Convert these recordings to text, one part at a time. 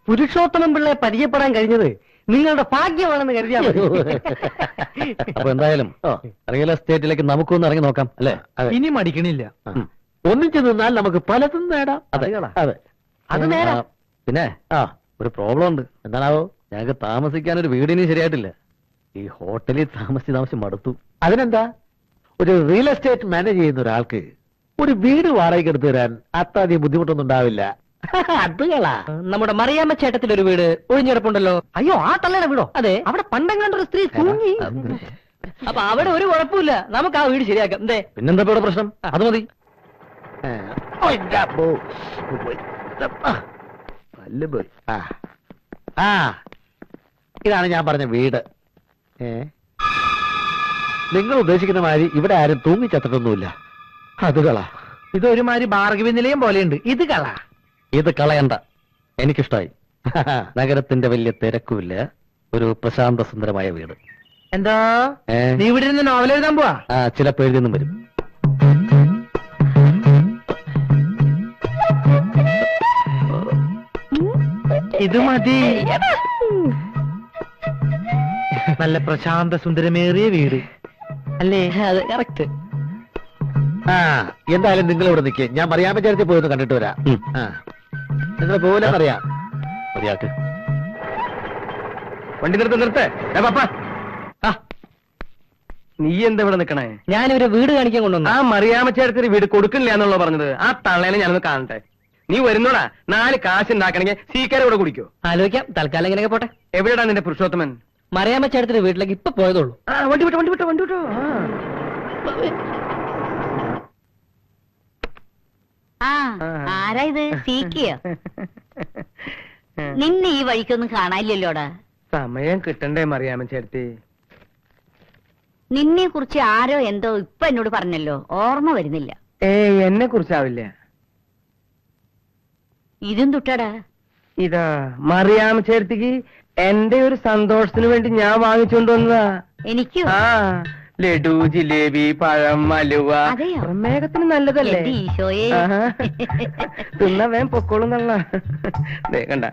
പുരുഷോത്തമൻ പിള്ളയെ പരിചയപ്പെടാൻ കഴിഞ്ഞത് നിങ്ങളുടെ ഭാഗ്യമാണെന്ന് കരുതിയാൽ മതി. അപ്പൊ എന്തായാലും റിയൽ എസ്റ്റേറ്റിലേക്ക് നമുക്കൊന്ന് ഇറങ്ങി നോക്കാം അല്ലേ? ഇനി മടിക്കണില്ല. ഒന്നിച്ചു നിന്നാൽ നമുക്ക് പലതും നേടാം. അതെ അതെ, അത് നേരാ. പിന്നെ ഒരു പ്രോബ്ലം ഉണ്ട്. എന്താണാവോ? ഞങ്ങൾക്ക് താമസിക്കാൻ ഒരു വീടിന് ശരിയായിട്ടില്ല. ഈ ഹോട്ടലിൽ താമസിച്ച് മടുത്തു. അതിനെന്താ, ഒരു റിയൽ എസ്റ്റേറ്റ് മാനേജ് ചെയ്യുന്ന ഒരാൾക്ക് ഒരു വീട് വാടകയ്ക്ക് എടുത്തു തരാൻ അത്രയധികം ബുദ്ധിമുട്ടൊന്നും ഉണ്ടാവില്ല. അതുകളാ. നമ്മുടെ മറിയാമ്മ ചേട്ടത്തിൽ ഒരു വീട് ഒഴിഞ്ഞെടുപ്പുണ്ടല്ലോ. അയ്യോ, ആ തള്ളയുടെ വീടോ? അതെ, അവിടെ പണ്ടെങ്ങാണ്ടൊരു സ്ത്രീ തൂങ്ങി. അപ്പൊ അവിടെ ഒരു കുഴപ്പമില്ല, നമുക്ക് ആ വീട് ശരിയാക്കാം. എന്തേ? പിന്നെന്താ ഇവിടെ പ്രശ്നം? അത് മതി. ഇതാണ് ഞാൻ പറഞ്ഞ വീട്. നിങ്ങൾ ഉദ്ദേശിക്കുന്ന മാതിരി ഇവിടെ ആരും തൂങ്ങിച്ചത്തിട്ടൊന്നുമില്ല. അതുകളാ. ഇതൊരുമാതിരി ബാർഗവി നിലയം പോലെയുണ്ട്. ഇത് കളാ. ഇത് കളയണ്ട, എനിക്കിഷ്ടായി. നഗരത്തിന്റെ വലിയ തിരക്കുമില്ല, ഒരു പ്രശാന്ത സുന്ദരമായ വീട്. എന്താ നീ ഇവിടെ ഇരുന്ന് നോവൽ എഴുതാൻ പോവാ? ചിലപ്പോ എഴുതിയൊന്നും വരും. ഇത് മതി. നല്ല പ്രശാന്ത സുന്ദരമേറിയ വീട് അല്ലേ? അത് കറക്റ്റ്. എന്തായാലും നിങ്ങൾ ഇവിടെ നിൽക്കേ, ഞാൻ മറിയാമ്മ ചേർത്തി പോയി കണ്ടിട്ട് വരാം. നിങ്ങൾ പോലെന്നറിയാം. മതിയാക്ക്. വണ്ടി നിർത്തേ. നീ എന്താ ഇവിടെ നിക്കണേ? ഞാനൊരു വീട് കാണിക്കാൻ കൊണ്ടുവന്നു. ആ മറിയാമ്മ ചേട്ടത്തിന് വീട് കൊടുക്കില്ല എന്നുള്ളത് പറഞ്ഞത്. ആ തള്ളേനെ ഞാനൊന്ന് കാണട്ടെ. നീ വരുന്നോടാ. 4 കാശ് ഉണ്ടാക്കണമെങ്കിൽ സീക്കാരെ കൂടെ കുടിക്കോ? ആലോചിക്കാം. തൽക്കാലം ഇങ്ങനെയൊക്കെ പോട്ടെ. എവിടെയാ നിന്റെ പുരുഷോത്തമൻ? മറിയാമ്മ ചേട്ടത്തിന്റെ വീട്ടിലേക്ക് ഇപ്പൊ പോയതുള്ളൂ. വണ്ടി വിട്ടോ. ആരാ ഇത്? സീക്കിയോ? നിന്നെ ഈ വഴിക്കൊന്നും കാണാനില്ലല്ലോടാ. സമയം കിട്ടണ്ടേ മറിയാമ്മ ചേട്ടത്തി? നിന്നെ കുറിച്ച് ആരോ എന്തോ ഇപ്പൊ എന്നോട് പറഞ്ഞല്ലോ, ഓർമ്മ വരുന്നില്ല. എന്നെ കുറിച്ചാവില്ല. ഇതും തുട്ടടാ. ഇതാ മറിയാമ്മ ചേട്ടത്തിക്ക് എന്റെ ഒരു സന്തോഷത്തിന് വേണ്ടി ഞാൻ വാങ്ങിച്ചുകൊണ്ടുവന്നതാ. എനിക്കോ? ലഡു, ജിലേബി, പഴം, അലുവ. പ്രമേഹത്തിന് നല്ലതല്ലേ? ഈശോയെ. തിന്ന വേം പൊക്കോളും തള്ള. കണ്ട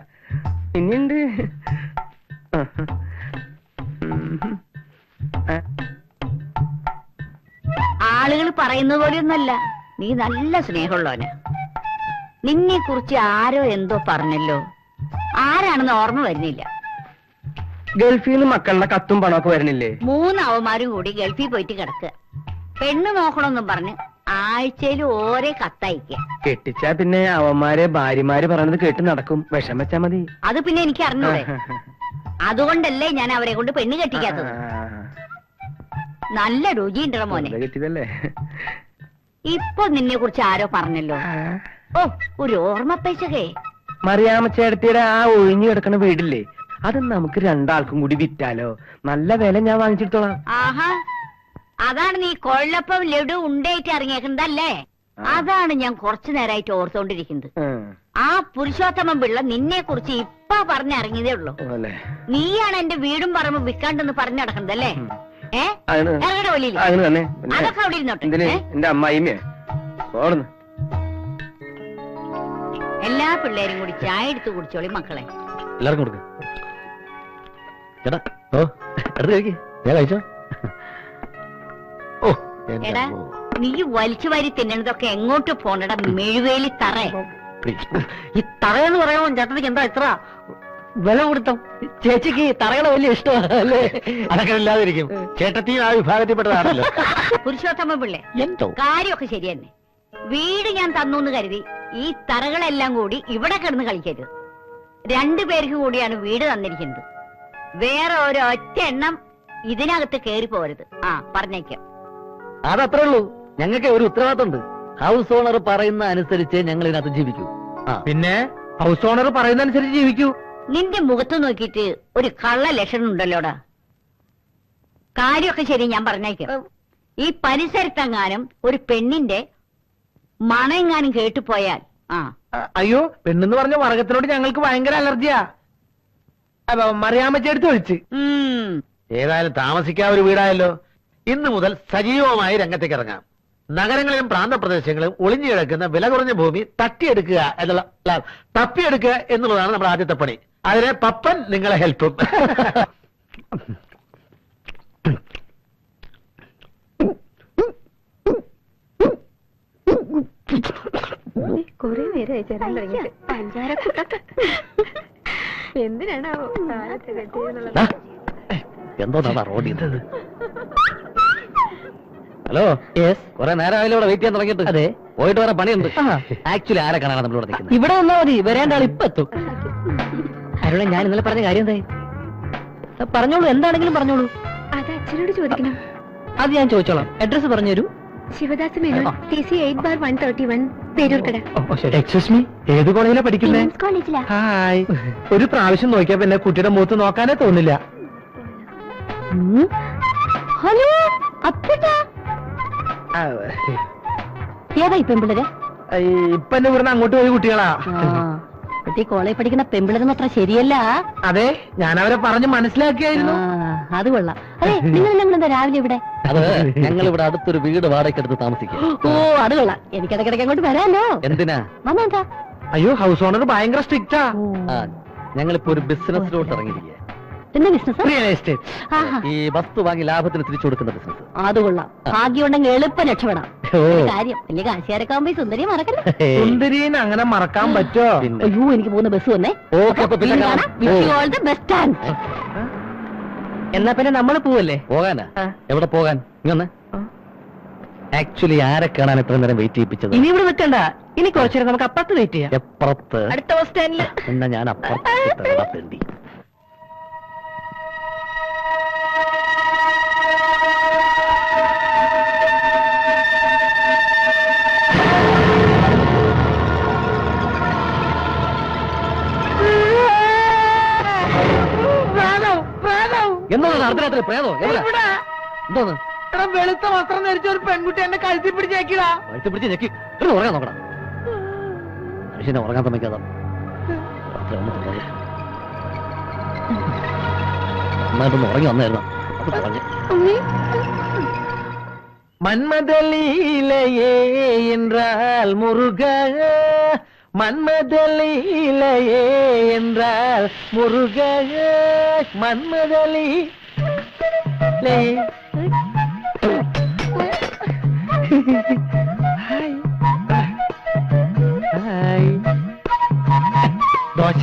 ഇനിയുണ്ട്. ആളുകൾ പറയുന്ന പോലെയൊന്നല്ല, നീ നല്ല സ്നേഹമുള്ളവന്. നിന്നെ കുറിച്ച് ആരോ എന്തോ പറഞ്ഞല്ലോ, ആരാണെന്ന് ഓർമ്മ വരുന്നില്ല. ഗൾഫിൽ നിന്ന് മക്കളുടെ കത്തും പണമൊക്കെ വരുന്നില്ലേ? 3 അവന്മാരും കൂടി ഗൾഫിൽ പോയിട്ട് കിടക്കുക. പെണ്ണ് നോക്കണമെന്നും പറഞ്ഞ് ആഴ്ചയിൽ ഓരോ കത്തയക്കുക. കെട്ടിച്ചാ പിന്നെ അവന്മാരെ ഭാര്യമാര് പറയണത് കേട്ട് നടക്കും. വിഷം വെച്ചാ മതി. അത് പിന്നെ എനിക്ക് അറിഞ്ഞൂടെ? അതുകൊണ്ടല്ലേ ഞാൻ അവരെ കൊണ്ട് പെണ്ണ് കെട്ടിക്കാത്തത്. നല്ല രുചിയുണ്ടോ മോനെ? കെട്ടിയതല്ലേ? ഇപ്പൊ നിന്നെ കുറിച്ച് ആരോ പറഞ്ഞല്ലോ. ഓ, ഒരു ഓർമ്മപ്പേശകേ. മറിയാമ്മ ചേട്ടത്തിയുടെ ആ ഒഴിഞ്ഞു കിടക്കണ വീടില്ലേ, അത് നമുക്ക് 2 ആൾക്കും കൂടി വിറ്റാലോ? നല്ല വില ഞാൻ വാങ്ങിച്ചിട്ടോളാം. ആഹാ, അതാണ് നീ കൊള്ളപ്പം ലഡു ഉണ്ടായിട്ട് ഇറങ്ങിയേക്കുന്നതല്ലേ? അതാണ് ഞാൻ കുറച്ചു നേരമായിട്ട് ഓർത്തോണ്ടിരിക്കുന്നത്. ആ പുരുഷോത്തമൻ പിള്ള നിന്നെ കുറിച്ച് ഇപ്പൊ പറഞ്ഞിറങ്ങിയതേ ഉള്ളൂ. നീയാണ് എന്റെ വീടും പറമ്പും വിൽക്കാണ്ടെന്ന് പറഞ്ഞു നടക്കുന്നതല്ലേ? അതൊക്കെ അവിടെ ഇരുന്നോട്ടെ. എന്റെ അമ്മായിമ്മേ, എല്ലാ പിള്ളേരും കൂടി ചായ എടുത്ത് കുടിച്ചോളി മക്കളെ. എല്ലാവർക്കും കൊടുക്ക. ചേട്ടാ, കഴിച്ചോ? എടാ, നീ വലിച്ചു വാരി തിന്നണതൊക്കെ എങ്ങോട്ട് പോണടാ മെഴുവേലി തറ. ഈ തറയെന്ന് പറയുമ്പോ ചേട്ടനിക്ക് എന്താ ഇത്ര വില കൊടുത്തോ? ചേച്ചിക്ക് തറകളെ വലിയ ഇഷ്ടമല്ലേ? അതൊക്കെ ഇല്ലാതിരിക്കും. ചേട്ടത്തിയും ആ വിഭാഗത്തിൽപ്പെട്ടതാണല്ലോ. പുരുഷോത്തമ പിള്ളേ, എന്തോ കാര്യമൊക്കെ ശരി തന്നെ. വീട് ഞാൻ തന്നു എന്ന് കരുതി ഈ തറകളെല്ലാം കൂടി ഇവിടെ കിടന്ന് കളിക്കരുത്. 2 പേർക്ക് കൂടിയാണ് വീട് തന്നിരിക്കുന്നത്. വേറെ ഒരൊറ്റ എണ്ണം ഇതിനകത്ത് കേറി പോരുത്. പറഞ്ഞേക്കാം. അതത്രേ ഉള്ളൂ. ഞങ്ങൾക്ക് ഒരു ഉത്തരവാദിത്തമുണ്ട്. ഹൗസ് ഓണർ പറയുന്ന അനുസരിച്ച് ഞങ്ങൾ ഇതിനകത്ത് ജീവിക്കൂ. പിന്നെ ഹൗസ് ഓണർ പറയുന്ന അനുസരിച്ച് ജീവിക്കൂ. നിന്റെ മുഖത്ത് നോക്കിയിട്ട് ഒരു കള്ള ലക്ഷണം ഉണ്ടല്ലോടാ. കാര്യമൊക്കെ ശരി, ഞാൻ പറഞ്ഞേക്കാം. ഈ പരിസരത്തെങ്ങാനും ഒരു പെണ്ണിന്റെ മണമെങ്ങാനും കേട്ടുപോയാൽ അയ്യോ, പെണ്ണെന്ന് പറഞ്ഞ വർഗത്തിനോട് ഞങ്ങൾക്ക് ഭയങ്കര അലർജിയാ. മറിയാമ്മ ചേർത്ത് ഒഴിച്ച്. ഏതായാലും താമസിക്കാൻ ഒരു വീടായല്ലോ. ഇന്ന് മുതൽ സജീവമായി രംഗത്തേക്ക് ഇറങ്ങാം. നഗരങ്ങളിലും പ്രാന്തപ്രദേശങ്ങളിലും ഒളിഞ്ഞു കിടക്കുന്ന വില കുറഞ്ഞ ഭൂമി തപ്പിയെടുക്കുക എന്നുള്ളതാണ് നമ്മുടെ ആദ്യത്തെ പണി. അതിനെ പപ്പൻ നിങ്ങളെ ഹെൽപ്പും. കൊറേ നേരമായി ചേരാൻ തുടങ്ങിയിട്ട് പഞ്ചാരക്കൂട്ടൊക്കെ എന്തിനാണാവോ കാലത്ത് കെട്ടിയെന്നുള്ളത്. എന്തോന്നാ റോഡ് ചെയ്തത്? ഹലോ, കുറെ നേരമായാലും ഇവിടെ വെയിറ്റ് ചെയ്യാൻ തുടങ്ങിയിട്ട്. അതെ, പോയിട്ട് വരാൻ പണിയുണ്ട്. ആക്ച്വലി ആരെ കാണാനാണ് നമ്മളിവിടെ നിൽക്കുന്നത്? ഇവിടെ വന്നാൽ മതി, വരേണ്ട ആൾ ഇപ്പൊ എത്തും. അരുണ, ഞാൻ ഇന്നലെ പറഞ്ഞ കാര്യം എന്തായി? പറഞ്ഞോളൂ, എന്താണെങ്കിലും പറഞ്ഞോളൂ. അത് അച്ഛനോട് ചോദിക്കണം. അത് ഞാൻ ചോദിച്ചോളാം. അഡ്രസ് പറഞ്ഞുതരൂ. Shivadas Menon, TC 8/131, Peroorkada. Excuse me, ഏത് കോളേജിലാ പഠിക്കുന്നത്? വിമൻസ് കോളേജിലാ. ഹായ്. ഒരു പ്രാവശ്യം നോക്കിയാ പിന്നെ കുട്ടിയുടെ മുഖത്ത് നോക്കാനേ തോന്നില്ല. ഹലോ, അപ്പട്ടാ. ഏതാ ഈ പെമ്പിള്ളര്? ഇപ്പൊ എന്നെ ഇവിടുന്ന് അങ്ങോട്ട് പോയ കുട്ടികളാ. കുട്ടി കോളേജ് പഠിക്കുന്ന പെമ്പിള്ളരെന്ന് അത്ര ശരിയല്ല. അതെ, ഞാൻ അവരെ പറഞ്ഞ് മനസ്സിലാക്കിയായിരുന്നു. അത് കൊള്ളാം. അതെ, നിങ്ങളെല്ലാം കൂടെ എന്താ രാവിലെ ഇവിടെ? അത് ഞങ്ങൾ ഇവിടെ അടുത്തൊരു വീട് വാടകയ്ക്കെടുത്ത് താമസിക്കും. ഓ, അത് കൊള്ളാം. എനിക്കിടക്കിടക്ക് അങ്ങോട്ട് വരാമല്ലോ. എന്തിനാ? മാമ എന്താ? അയ്യോ, ഹൗസ് ഓണർ ഭയങ്കര സ്ട്രിക്റ്റാ. ഞങ്ങളിപ്പോ ഒരു ബിസിനസ്സിലോട്ട് ഇറങ്ങിയിരിക്കുക. എന്താ ബിസിനസ്? Real estate. ഈ വസ്തു വാങ്ങി ലാഭത്തിന് തിരിച്ചു കൊടുക്കുന്ന ബിസിനസ്. അത് കൊള്ളാം. ഭാഗ്യം ഉണ്ടെങ്കിൽ എളുപ്പം രക്ഷപ്പെടാം. കാര്യം വലിയ കാശുകാരൊക്കെ ആകുമ്പോ ഈ സുന്ദരിയെ മറക്കല്ലേ. സുന്ദരീനെ അങ്ങനെ മറക്കാൻ പറ്റോ? അയ്യോ, എനിക്ക് പോകുന്ന ബസ് വന്നേ. എന്നാ പിന്നെ നമ്മൾ പോവല്ലേ? പോകാനാ? എവിടെ പോകാൻ? ഇങ്ങനെ ആക്ച്വലി ആരെ കാണാൻ എത്ര നേരം വെയിറ്റ് ചെയ്യിപ്പിച്ചത്? ഇനി ഇവിടെ നിൽക്കണ്ട, ഇനി കുറച്ചേരം നമുക്ക് അപ്പുറത്ത് വെയിറ്റ് ചെയ്യാം. എപ്പുറത്ത്? അടുത്ത ബസ് സ്റ്റാൻഡില്. എന്നാ ഞാൻ അപ്പുറത്ത് വേണ്ടി. എന്താണ് അർദ്ധരാത്രി പ്രേതോ? എന്തോന്ന്? വെളുത്ത വസ്ത്രം ധരിച്ച ഒരു പെൺകുട്ടി എന്നെ കഴുത്തി പിടിച്ചേക്കിടാ. കഴുത്തി പിടിച്ച് ഞെക്കി ഉറങ്ങാൻ നോക്കണം. മനുഷ്യനെ ഉറങ്ങാൻ സമ്മതിക്കാതെ നന്നായിട്ടൊന്ന് ഉറങ്ങി വന്നായിരുന്നു. അത് പറഞ്ഞു. மன்மதலீலையே என்றால் முருக, மன்மதலீலையே என்றால் முருக, மன்மதலீ ദോശ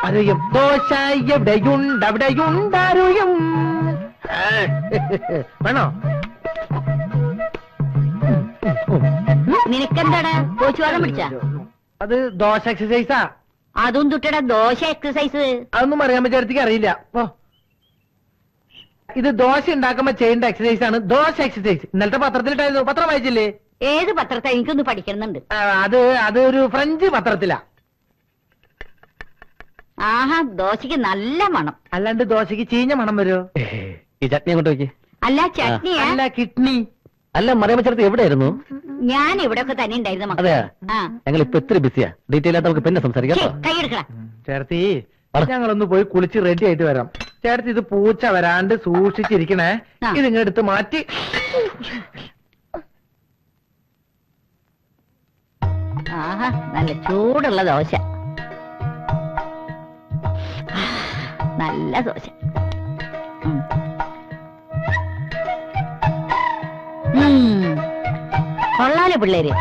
അറിയും. ദോശ എവിടെയുണ്ടറിയും. വേണോ? നിനക്കെന്താടാ കോച്ചുവാദം പിടിച്ച? അത് ദോശ എക്സസൈസാ. അതും തുട്ടടാ ദോശ എക്സസൈസ്. അതൊന്നും അറിയാൻ പറ്റിയ അറിയില്ല. ഓ, ഇത് ദോശ ഉണ്ടാക്കുമ്പോ ചെയ്യേണ്ട എക്സസൈസ് ആണ് ദോശ എക്സസൈസ്. ഇന്നലത്തെ പത്രത്തിലിട്ടായിരുന്നു. പത്രം വായിച്ചില്ലേ? ഏത് പത്രത്തെ? എനിക്കൊന്ന് പഠിക്കണമെന്നുണ്ട്. അത് ഒരു ഫ്രഞ്ച് പത്രത്തിലാ. ആഹാ, ദോശക്ക് നല്ല മണം. അല്ലാണ്ട് ദോശക്ക് ചീഞ്ഞ മണം വരുമോ? ഈ ചട്നി അങ്ങോട്ട് വയ്ക്കേ. അല്ല ചട്നിയാ? അല്ല, കിഡ്നി. അല്ല, മറിയാമ്മ ചേർത്ത് എവിടെയായിരുന്നു? ഞാൻ ഇവിടെ ഒക്കെ തന്നെ ഉണ്ടായിരുന്നു മക്കളെ. അതെയാ? ഞങ്ങൾ ഇപ്പൊ ഇത്ര ബിസിയാ. ഡീറ്റെയിൽ ആയിട്ട് നമുക്ക് പിന്നെ സംസാരിക്കാം. കൈയെടുക്കടാ ചേർത്തി, ഞങ്ങളൊന്ന് പോയി കുളിച്ച് റെഡി ആയിട്ട് വരാം. ചേർത്തി, ഇത് പൂച്ച വരാണ്ട് സൂക്ഷിച്ചിരിക്കണേ. ഇതിങ്ങെടുത്ത് മാറ്റി. ആഹാ, നല്ല ചൂടുള്ള ദോശ. നല്ല ദോശ. കൊള്ളാലോ പിള്ളേര്.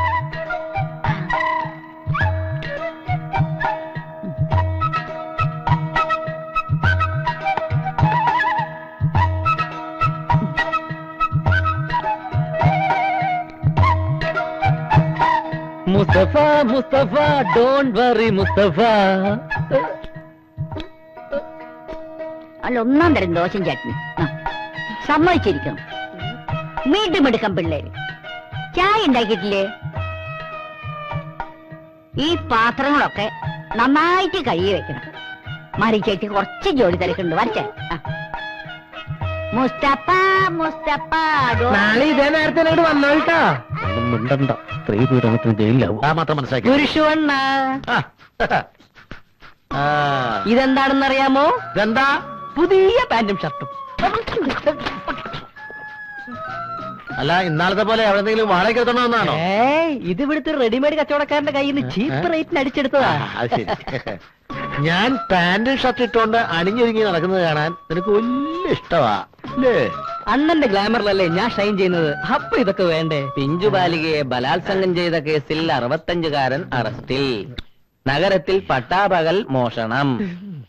Mustafa, Mustafa, don't worry Mustafa. അല്ല, ഒന്നാം തരം ദോശയും ചട്നി. സമ്മതിച്ചിരിക്കണം. വീണ്ടും എടുക്കാം പിള്ളേര്. ചായ ഉണ്ടാക്കിയിട്ടില്ലേ? ഈ പാത്രങ്ങളൊക്കെ നന്നായിട്ട് കഴുകി വെക്കണം. മറി ചേച്ചി കുറച്ച് ജോലി തിരക്കുണ്ട്. വരച്ചേ. മുസ്തഫ, മുസ്തഫ, നാളെ ഇതേ നേരത്തെ വന്നോട്ടാ. മിണ്ടണ്ട, സ്ത്രീ പീഡനത്തിന് ജയിലിലാവും. ആ മാത്രം മനസ്സിലാക്കി. പുരുഷവണ്ണ, ഇതെന്താണെന്നറിയാമോ? ഇതെന്താ? പുതിയ പാന്റും ഷർട്ടും. അല്ല ഇന്നാളത്തെ പോലെ എവിടെന്നെങ്കിലും വാടകയ്ക്ക് എടുത്തോണമെന്നാണോ? ഇത് ഇവിടുത്തെ റെഡിമെയ്ഡ് കച്ചവടക്കാരന്റെ കയ്യിൽ നിന്ന് ചീപ്പ് റേറ്റിന് അടിച്ചെടുത്തതാ. അത് ശരി. ഞാൻ പാന്റും ഷർട്ട് ഇട്ടുകൊണ്ട് അണിഞ്ഞൊരുങ്ങി നടക്കുന്നത് കാണാൻ നിനക്ക് വലിയ ഇഷ്ടമാ അല്ലേ? അണ്ണന്റെ ഗ്ലാമറിലല്ലേ ഞാൻ ഷൈൻ ചെയ്യുന്നത്. അപ്പൊ ഇതൊക്കെ വേണ്ടേ? പിഞ്ചു ബാലികയെ ബലാത്സംഗം ചെയ്ത കേസിൽ 65-കാരൻ അറസ്റ്റിൽ. നഗരത്തിൽ പട്ടാപകൽ മോഷണം.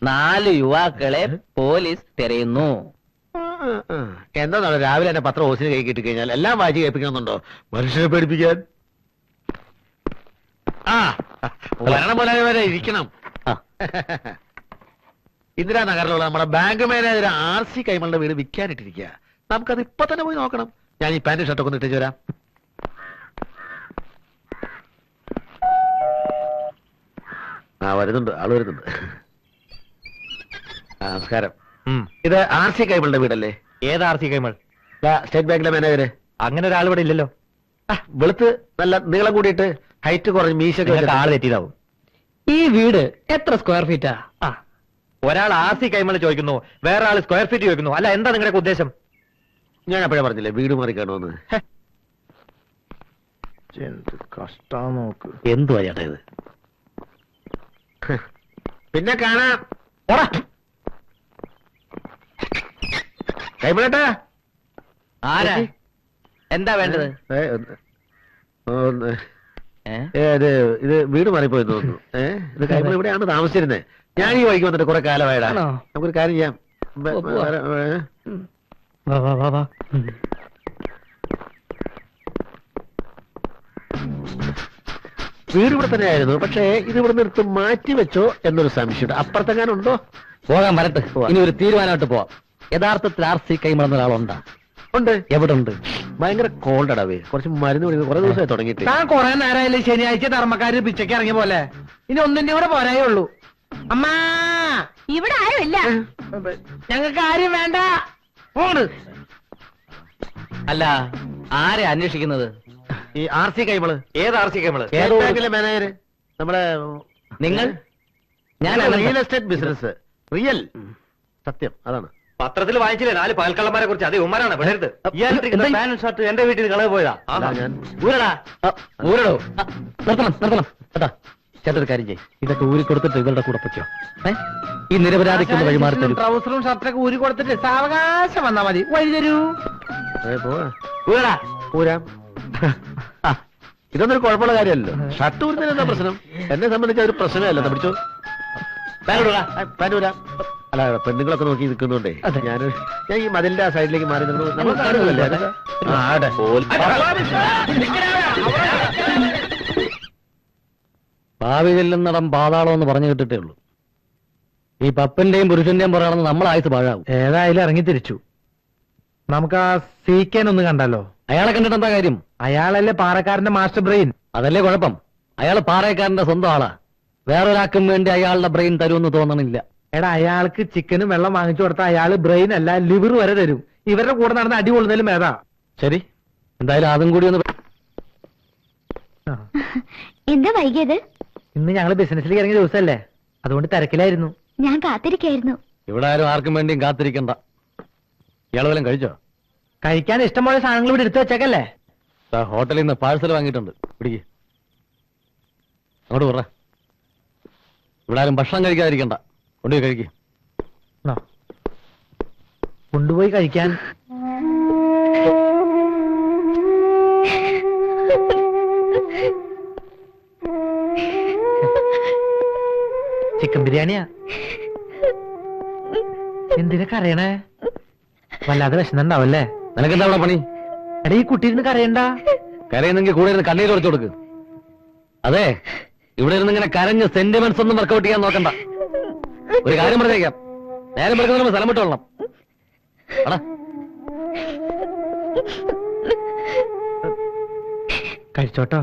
4 യുവാക്കളെ പോലീസ് തിരയുന്നു. എന്താണ് രാവിലെ എന്നെ പത്രം ഓസിന് കൈ കിട്ടി കഴിഞ്ഞാൽ എല്ലാം വായിച്ച് കേൾപ്പിക്കണമെന്നുണ്ടോ? മനുഷ്യരെ പേടിപ്പിക്കാൻ. വരണം പോലെ വരെ ഇരിക്കണം. ഇന്ദിരാനഗറിലുള്ള നമ്മുടെ ബാങ്ക് മാനേജർ RC കൈമളുടെ വീട് വിൽക്കാനിട്ടിരിക്കുക. നമുക്കത് ഇപ്പൊ തന്നെ പോയി നോക്കണം. ഞാൻ ഈ പാന്റ് ഷർട്ടൊക്കെ ഒന്ന് ഇട്ടു വരാം. വരുന്നുണ്ട്, ആള് വരുന്നുണ്ട്. നമസ്കാരം. ഇത് RC കൈമളുടെ വീടല്ലേ? ഏത് RC കൈമൾ? സ്റ്റേറ്റ് ബാങ്കിലെ മാനേജര്. അങ്ങനെ ഒരാൾ ഇവിടെ ഇല്ലല്ലോ. വെളുത്ത് നല്ല നീളം കൂടിയിട്ട് ഹൈറ്റ് കുറഞ്ഞ് മീശൊക്കെ ആള് തെറ്റിയതാവും. ഈ വീട് എത്ര സ്ക്വയർ ഫീറ്റാ? ഒരാൾ RC കൈമൾ ചോദിക്കുന്നു, വേറെ ആള് സ്ക്വയർ ഫീറ്റ് ചോദിക്കുന്നു. അല്ല, എന്താ നിങ്ങളുടെ ഉദ്ദേശം? ഞാൻ അപ്പോഴേ പറഞ്ഞില്ലേ വീട് മാറി കാണുമെന്ന്. കഷ്ടാ നോക്ക്. എന്തുവാ ചേട്ടാ ഇത്? പിന്നെ കാണാം. കൈമളേട്ടാ, ആരാ? എന്താ വേണ്ടത്? ഇത് വീട് മാറിപ്പോയി തോന്നുന്നു. ഇത് കൈമൾ ഇവിടെയാണ് താമസിച്ചിരുന്നത്. ഞാൻ ഈ വഴിക്ക് വന്നിട്ട് കുറെ കാലമായിടാ. നമുക്കൊരു കാര്യം ചെയ്യാം. വീട് ഇവിടെ തന്നെയായിരുന്നു. പക്ഷേ ഇത് ഇവിടെ നിർത്ത് മാറ്റി വെച്ചോ എന്നൊരു സംശയം. അപ്പുറത്തെങ്ങാനുണ്ടോ? പോകാൻ വരട്ടെ. ഇനി ഒരു തീരുമാനമായിട്ട് പോവാം. യഥാർത്ഥത്തിൽ RC കൈമൾ എന്ന ഒരാളുണ്ടാ? ഉണ്ട്. എവിടെ ഉണ്ട്? ഭയങ്കര കോൾഡ് അടവേ. കുറച്ച് മരുന്ന് കുടിക്കുന്നത് കുറെ ദിവസമായി തുടങ്ങിയിട്ട്. താൻ കുറെ നേരമായില്ലേ ശനിയാഴ്ച ധർമ്മക്കാര് പിച്ചയ്ക്ക് ഇറങ്ങിയ പോലെ. ഇനി ഒന്നിന്റെ കൂടെ പോരായേ ഉള്ളൂ. അമ്മാ, ഇവിടെ ആരുമില്ല. ഞങ്ങൾക്ക് ആരും വേണ്ട. പോണ്. അല്ല, ആരെ അന്വേഷിക്കുന്നത്? ഈ RC കൈമള്. ഏത് RC കൈമള്? ബാങ്കിലെ മാനേജര്. നമ്മുടെ നിങ്ങൾ? ഞാൻ റിയൽ എസ്റ്റേറ്റ് ബിസിനസ്. റിയൽ സത്യം അതാണ്. പത്രത്തിൽ വായിച്ചില്ലേ 4 പകൽക്കള്ളന്മാരെ കുറിച്ച്? അത് ഉമ്മരാണ് വിടരുത്. പാന്റ് ഷർട്ട് എന്റെ വീട്ടിൽ കളവ് പോയതാ. ഞാൻ ഊരടാ, ഊരടോ. നിർത്തണം, നിർത്തണം. കേട്ടാ, ചേട്ടൊരു കാര്യം ചെയ്യും. ഇതൊക്കെ ഊരി കൊടുത്തിട്ട് ഇവരുടെ കൂടെ പൊയ്ക്കോ. ഈ നിരപരാധിക്കുന്ന വഴിമാറി തരും. ട്രൗസറും ഷർട്ടൊക്കെ ഊരി കൊടുത്തിട്ട് സാവകാശം വന്നാ മതി. വഴി തരൂ. ഊരടാ, ഊരാം. ഇതൊന്നൊരു കുഴപ്പമുള്ള കാര്യമല്ലോ. ഷർട്ട് ഊരുന്നതിന് എന്താ പ്രശ്നം? എന്നെ സംബന്ധിച്ച ഒരു പ്രശ്നമല്ല. പിടിച്ചോ, പാന്റ് ഊരാം. അല്ല, പെണ്ണുങ്ങളൊക്കെ നോക്കി നിൽക്കുന്നുണ്ടേ ഞാൻ ഈ മതിലിന്റെ ആ സൈഡിലേക്ക് മാറി നിന്നു. നമ്മൾ കാണുന്നില്ലേ? ഭാവി ചെല്ലുന്നിടം പാതാളം എന്ന് പറഞ്ഞു കേട്ടിട്ടേ ഉള്ളൂ. ഈ പപ്പന്റെയും പുരുഷന്റെയും പുറകെ നമ്മൾ ആയുസ് പാഴാവും. ഏതായാലും ഇറങ്ങി തിരിച്ചു. നമുക്ക് ആ CK ഒന്ന് കണ്ടാലോ? അയാളെ കണ്ടിട്ട് എന്താ കാര്യം? അയാളല്ലേ പാറക്കാരന്റെ മാസ്റ്റർ ബ്രെയിൻ. അതല്ലേ കുഴപ്പം. അയാൾ പാറയക്കാരന്റെ സ്വന്തം ആളാ. വേറൊരാൾക്കും വേണ്ടി അയാളുടെ ബ്രെയിൻ തരുമെന്ന് തോന്നണില്ല. എടാ, അയാൾക്ക് ചിക്കനും വെള്ളം വാങ്ങിച്ചു കൊടുത്താൽ അയാള് ബ്രെയിൻ അല്ല ലിവർ വരെ തരും. ഇവരുടെ കൂടെ നടന്ന് അടി കൊള്ളുന്നതിലും ഏതാ. ശരി, എന്തായാലും അതും കൂടി ഒന്ന്. എന്താ വൈകിയത്? ഇന്ന് ഞങ്ങള് ബിസിനസ്സിലേക്ക് ഇറങ്ങിയ ദിവസമല്ലേ, അതുകൊണ്ട് തിരക്കിലായിരുന്നു. ഞാൻ കാത്തിരിക്കായിരുന്നു. ഇവിടെ ആരും ആർക്കും വേണ്ടിയും കാത്തിരിക്കണ്ട. ഇയാൾ വല്ലതും കഴിച്ചോ? കഴിക്കാൻ ഇഷ്ടംപോലെ സാധനങ്ങൾ ഇവിടെ എടുത്തു വെച്ചേക്കല്ലേ. ഹോട്ടലിൽ നിന്ന് പാഴ്സൽ വാങ്ങിയിട്ടുണ്ട്. പിടിക്ക്, അങ്ങോട്ട് പറ. ഇവിടെ ആരും ഭക്ഷണം കഴിക്കാതിരിക്കണ്ട. കൊണ്ടുപോയി കഴിക്കും. കൊണ്ടുപോയി കഴിക്കാൻ. ചിക്കൻ ബിരിയാണിയാ. എന്തിനാ കരയണേ? വല്ലാതെ വിശന്നുണ്ടാവല്ലേ? നിനക്കെന്താ അവിടെ പണി? എടാ, ഈ കുട്ടി ഇരുന്ന് കരയണ്ട. കരയുന്നെങ്കിൽ കൂടെ ഇരുന്ന് കണ്ണീര് തുടച്ചു കൊടുക്ക്. അതെ, ഇവിടെ ഇരുന്ന് ഇങ്ങനെ കരഞ്ഞ് സെന്റിമെന്റ്സ് ഒന്നും വർക്കൗട്ട് ചെയ്യാൻ നോക്കണ്ട. ഒരു കാര്യം പറഞ്ഞേക്കാം, നേരം പറഞ്ഞ സ്ഥലം വിട്ടോളണം. കഴിച്ചോട്ടോ.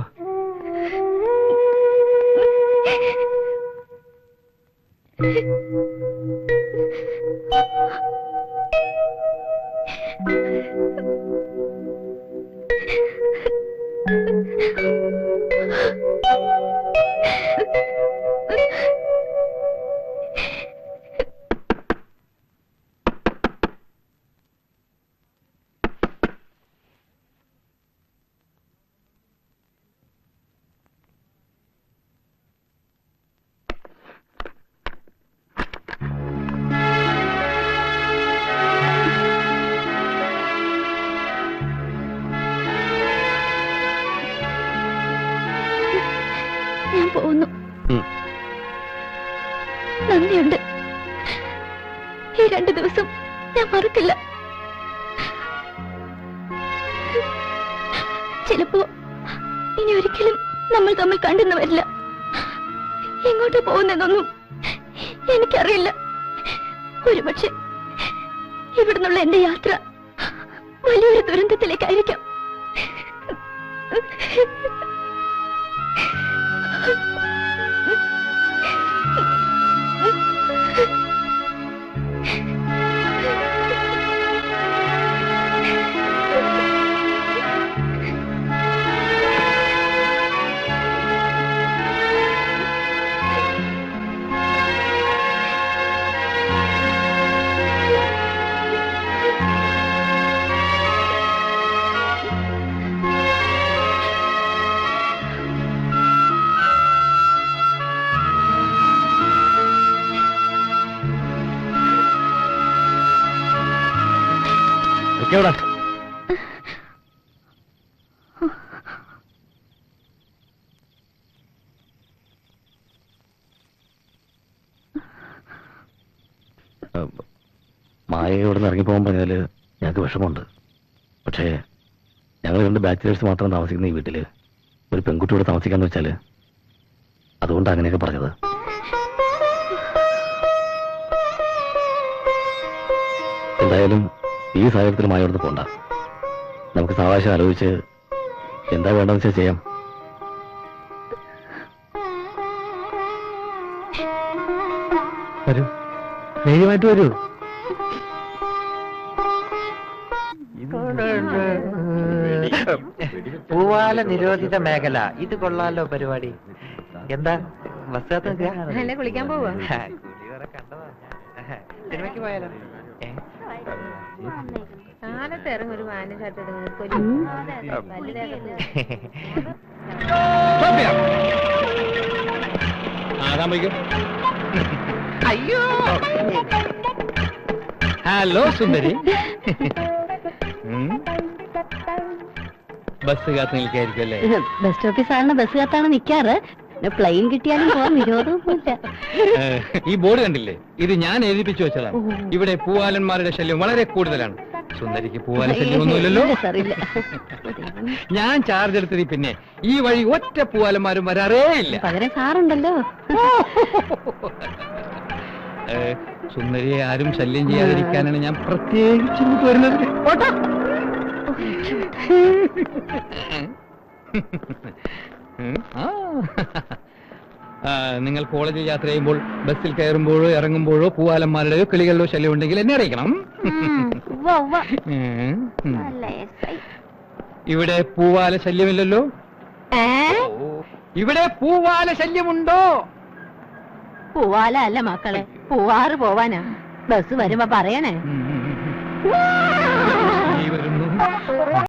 തന്നെയുണ്ട്. ഈ 2 ദിവസം ഞാൻ മറക്കില്ല. ചിലപ്പോ ഇനി ഒരിക്കലും നമ്മൾ തമ്മിൽ കണ്ടെന്ന് വരില്ല. എങ്ങോട്ട് പോകുന്നതെന്നൊന്നും എനിക്കറിയില്ല. ഒരുപക്ഷെ ഇവിടുന്നുള്ള എന്റെ യാത്ര വലിയൊരു ദുരന്തത്തിലേക്കായിരിക്കാം. എവിടെ മായ ഇവിടെ നിന്ന് ഇറങ്ങിപ്പോകാൻ പറഞ്ഞാല് ഞങ്ങൾക്ക് വിഷമമുണ്ട്. പക്ഷേ ഞങ്ങൾ 2 ബാച്ചിലേഴ്സ് മാത്രം താമസിക്കുന്ന ഈ വീട്ടില് ഒരു പെൺകുട്ടിയോട് താമസിക്കാന്ന് വെച്ചാല് അതുകൊണ്ടാണ് അങ്ങനെയൊക്കെ പറഞ്ഞത്. എന്തായാലും ഈ സാഹചര്യത്തിൽ മായോടത്ത് പോണ്ട. നമുക്ക് സാവകാശം ആലോചിച്ച് എന്താ വേണ്ടെന്ന് വെച്ചാൽ ചെയ്യാം. വരൂ, ധൈര്യമായിട്ട് വരൂ. പൂവാല നിരോധിത മേഖല, ഇത് കൊള്ളാലോ പരിപാടി. എന്താ ബസ് കുളിക്കാൻ പോവാ? സിനിമയ്ക്ക് പോയാലോ? കാലത്ത് ഇറങ്ങൊരു വാന ഷർട്ട് അയ്യോ, ഹലോ സുന്ദരി. ബസ് കാത്ത് നിൽക്കായിരിക്കും അല്ലേ? ബസ് സ്റ്റോപ്പിൽ സാറിന് ബസ് കാത്താണ് നിൽക്കാറ്. പ്ലെയിൻ കിട്ടിയാലും പോവാൻ വിരോധമൊന്നുമില്ല. ഈ ബോർഡ് കണ്ടില്ലേ? ഇത് ഞാൻ എഴുതിപ്പിച്ചു വെച്ചതാണ്. ഇവിടെ പൂവാലന്മാരുടെ ശല്യം വളരെ കൂടുതലാണ്. സുന്ദരിക്ക് പൂവാല ശല്യമൊന്നുമില്ലല്ലോ. ഞാൻ ചാർജ് എടുത്തതി പിന്നെ ഈ വഴി ഒറ്റ പൂവാലന്മാരും വരാറേ ഇല്ല. പകരം സാറുണ്ടല്ലോ. സുന്ദരിയെ ആരും ശല്യം ചെയ്യാതിരിക്കാനാണ് ഞാൻ പ്രത്യേകിച്ച് ഇങ്ങോട്ട് വരുന്നത്. നിങ്ങൾ കോളേജിൽ യാത്ര ചെയ്യുമ്പോൾ ബസ്സിൽ കയറുമ്പോഴോ ഇറങ്ങുമ്പോഴോ പൂവാലന്മാരുടെയോ കിളികളുടെയോ ശല്യം ഉണ്ടെങ്കിൽ എന്നെ അറിയിക്കണം. ഇവിടെ പൂവാല ശല്യമില്ലല്ലോ? ഇവിടെ പൂവാല ശല്യമുണ്ടോ? പൂവാല അല്ല മക്കളെ, പൂവാറ് പോവാനാ. ബസ് വരുമ്പോ പറയണേ. ഈ വരുന്നു.